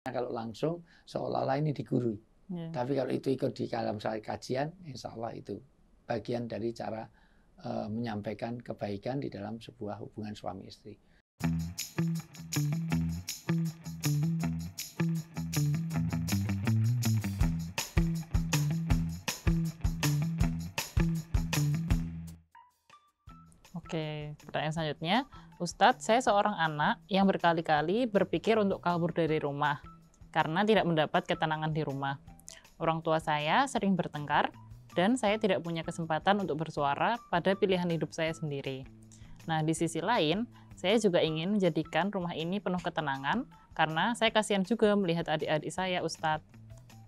Kalau langsung seolah-olah ini digurui. Tapi kalau itu ikut di dalam kajian, insya Allah itu bagian dari cara menyampaikan kebaikan di dalam sebuah hubungan suami istri. Oke, pertanyaan selanjutnya, Ustadz, saya seorang anak yang berkali-kali berpikir untuk kabur dari rumah karena tidak mendapat ketenangan di rumah. Orang tua saya sering bertengkar dan saya tidak punya kesempatan untuk bersuara pada pilihan hidup saya sendiri. Nah, di sisi lain, saya juga ingin menjadikan rumah ini penuh ketenangan karena saya kasihan juga melihat adik-adik saya, Ustadz.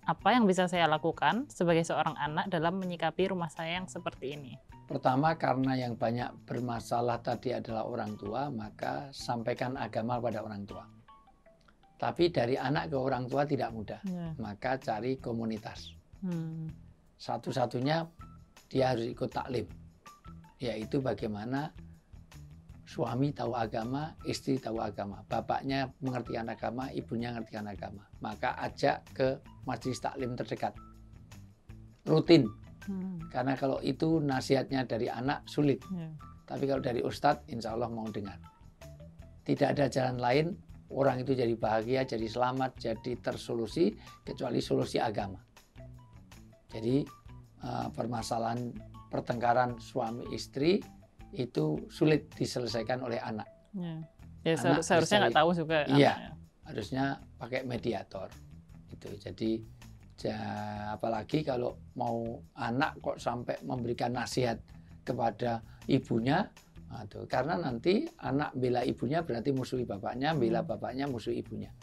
Apa yang bisa saya lakukan sebagai seorang anak dalam menyikapi rumah saya yang seperti ini? Pertama, karena yang banyak bermasalah tadi adalah orang tua, maka sampaikan agama pada orang tua. Tapi dari anak ke orang tua tidak mudah, maka cari komunitas. Satu-satunya dia harus ikut taklim, yaitu bagaimana suami tahu agama, istri tahu agama, bapaknya mengertikan agama, ibunya mengertikan agama. Maka ajak ke majelis taklim terdekat, rutin. Karena kalau itu nasihatnya dari anak sulit, tapi kalau dari ustadz insya Allah mau dengar. Tidak ada jalan lain orang itu jadi bahagia, jadi selamat, jadi tersolusi kecuali solusi agama. Jadi permasalahan pertengkaran suami istri itu sulit diselesaikan oleh anak. Ya, seharusnya nggak tahu juga. Iya, harusnya pakai mediator. Itu jadi apalagi kalau mau anak kok sampai memberikan nasihat kepada ibunya, karena nanti anak bela ibunya berarti musuhi bapaknya, bela bapaknya musuhi ibunya.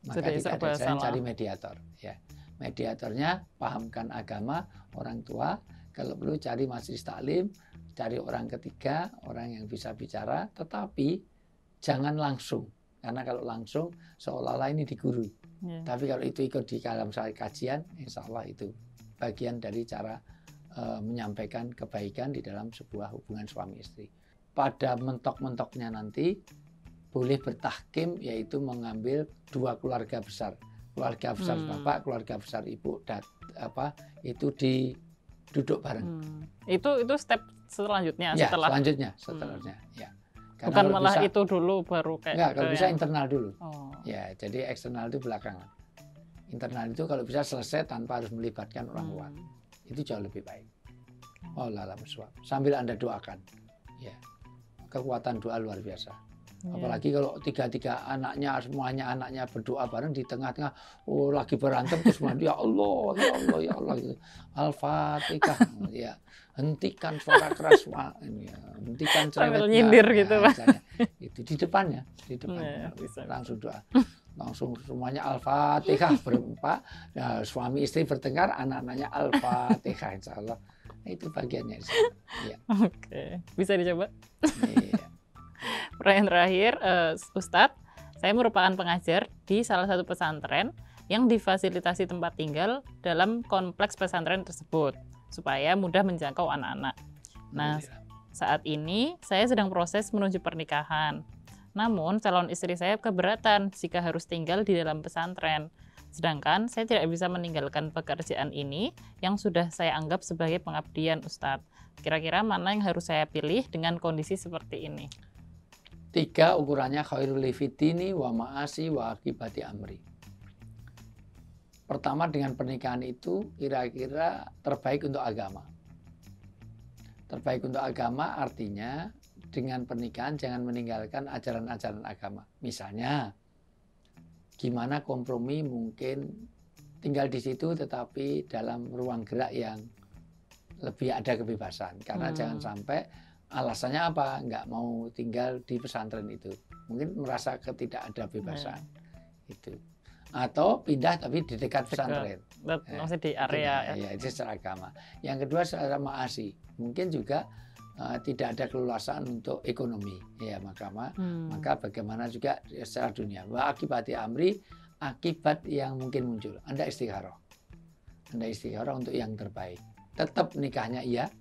Maka tidak ada jalan, cari mediator. Ya, mediatornya pahamkan agama orang tua. Kalau perlu cari majelis taklim, cari orang ketiga, orang yang bisa bicara, tetapi jangan langsung. Karena kalau langsung seolah-olah ini digurui. Tapi kalau itu ikut di dalam kajian, insya Allah itu bagian dari cara menyampaikan kebaikan di dalam sebuah hubungan suami istri. Pada mentok-mentoknya nanti boleh bertahkim, yaitu mengambil dua keluarga besar, keluarga besar bapak, keluarga besar ibu, dan itu duduk bareng. Itu step selanjutnya. Ya, selanjutnya. Ya. Karena bukan malah bisa, itu dulu baru kayak. Enggak, kalau bisa internal dulu. Ya, jadi eksternal itu belakangan. Internal itu kalau bisa selesai tanpa harus melibatkan orang luar. Itu jauh lebih baik. Sambil Anda doakan. Ya. Kekuatan doa luar biasa. Apalagi kalau tiga-tiga anaknya, semuanya anaknya berdoa bareng di tengah-tengah, lagi berantem terus mandi, ya Allah, ya Allah, ya Allah gitu. Al-Fatihah, ya. Hentikan suara keras, hentikan cerewetnya. Nyindir gitu, Pak. Itu di depannya, langsung doa. Langsung semuanya Al-Fatihah berempat, suami istri bertengkar, anak-anaknya Al-Fatihah, insya Allah. Itu bagiannya. Ya. Oke, bisa dicoba? Iya. Pertanyaan terakhir, Ustadz, saya merupakan pengajar di salah satu pesantren yang difasilitasi tempat tinggal dalam kompleks pesantren tersebut, supaya mudah menjangkau anak-anak. Nah, saat ini saya sedang proses menuju pernikahan. Namun, calon istri saya keberatan jika harus tinggal di dalam pesantren. Sedangkan saya tidak bisa meninggalkan pekerjaan ini yang sudah saya anggap sebagai pengabdian, Ustadz. Kira-kira mana yang harus saya pilih dengan kondisi seperti ini? 3 ukurannya khairul fitini wa ma'asi wa akibati amri. Pertama, dengan pernikahan itu kira-kira terbaik untuk agama. Terbaik untuk agama artinya dengan pernikahan jangan meninggalkan ajaran-ajaran agama. Misalnya, gimana kompromi mungkin tinggal di situ tetapi dalam ruang gerak yang lebih ada kebebasan. Karena jangan sampai alasannya apa? Nggak mau tinggal di pesantren itu. Mungkin merasa tidak ada kebebasan. Itu. Atau pindah tapi di dekat pesantren. Maksudnya di area. Ya, itu secara agama. Yang kedua secara ma'asi. Mungkin juga tidak ada keleluasaan untuk ekonomi. Ya, maka bagaimana juga secara dunia. Wa akibati amri, akibat yang mungkin muncul. Anda istikharah. Anda istikharah untuk yang terbaik. Tetap nikahnya iya,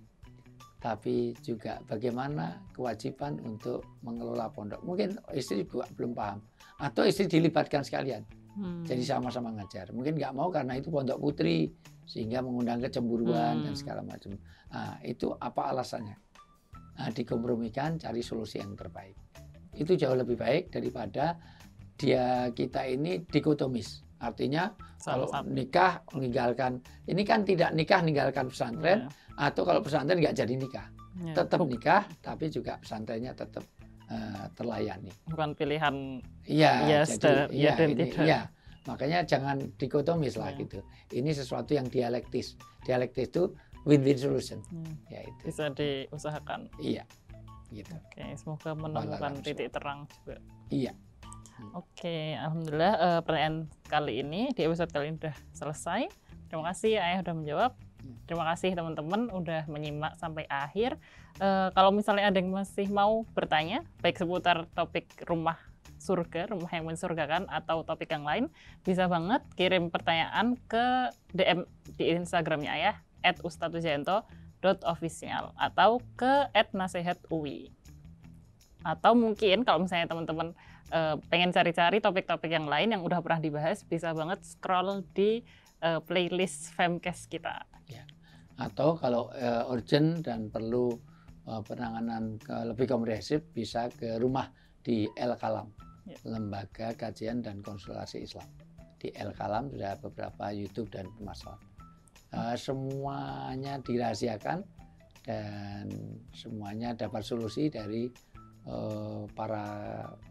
tapi juga bagaimana kewajiban untuk mengelola pondok. Mungkin istri juga belum paham, atau istri dilibatkan sekalian. Jadi sama-sama ngajar. Mungkin nggak mau karena itu pondok putri sehingga mengundang kecemburuan dan segala macam. Nah, itu apa alasannya? Nah, dikompromikan, cari solusi yang terbaik. Itu jauh lebih baik daripada kita ini dikotomis. Artinya kalau nikah meninggalkan, ini kan tidak nikah meninggalkan pesantren, atau kalau pesantren nggak jadi nikah. Tetap nikah, tapi juga pesantrennya tetap terlayani. Bukan pilihan yes dan tidak. Iya. Makanya jangan dikotomis lah gitu. Ini sesuatu yang dialektis. Dialektis itu win-win solution. Ya, itu. Bisa diusahakan. Iya. Gitu. Oke, semoga menemukan titik terang juga. Iya. Oke, alhamdulillah pertanyaan kali ini di episode kali ini sudah selesai. Terima kasih Ayah sudah menjawab. Terima kasih teman-teman udah menyimak sampai akhir. Kalau misalnya ada yang masih mau bertanya, baik seputar topik rumah surga, rumah yang mensurgakan, atau topik yang lain, bisa banget kirim pertanyaan ke DM di Instagramnya Ayah @ustadzujayanto.official atau ke @nasehatui. Atau mungkin kalau misalnya teman-teman pengen cari-cari topik-topik yang lain yang udah pernah dibahas, bisa banget scroll di playlist Femcast kita. Ya. Atau kalau urgent dan perlu penanganan lebih komprehensif, bisa ke rumah di El Kalam, Lembaga Kajian dan Konsultasi Islam. Di El Kalam sudah beberapa YouTube dan pemasaran. Semuanya dirahasiakan dan semuanya dapat solusi dari para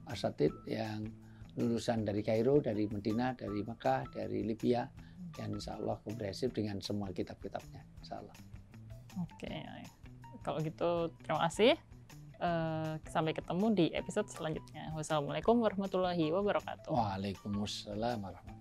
asatid yang lulusan dari Kairo, dari Medina, dari Mekah, dari Libya, dan insya Allah komprehensif dengan semua kitab-kitabnya, insya Allah. Oke, kalau gitu terima kasih. Sampai ketemu di episode selanjutnya. Wassalamualaikum warahmatullahi wabarakatuh. Waalaikumsalam warahmatullahi wabarakatuh.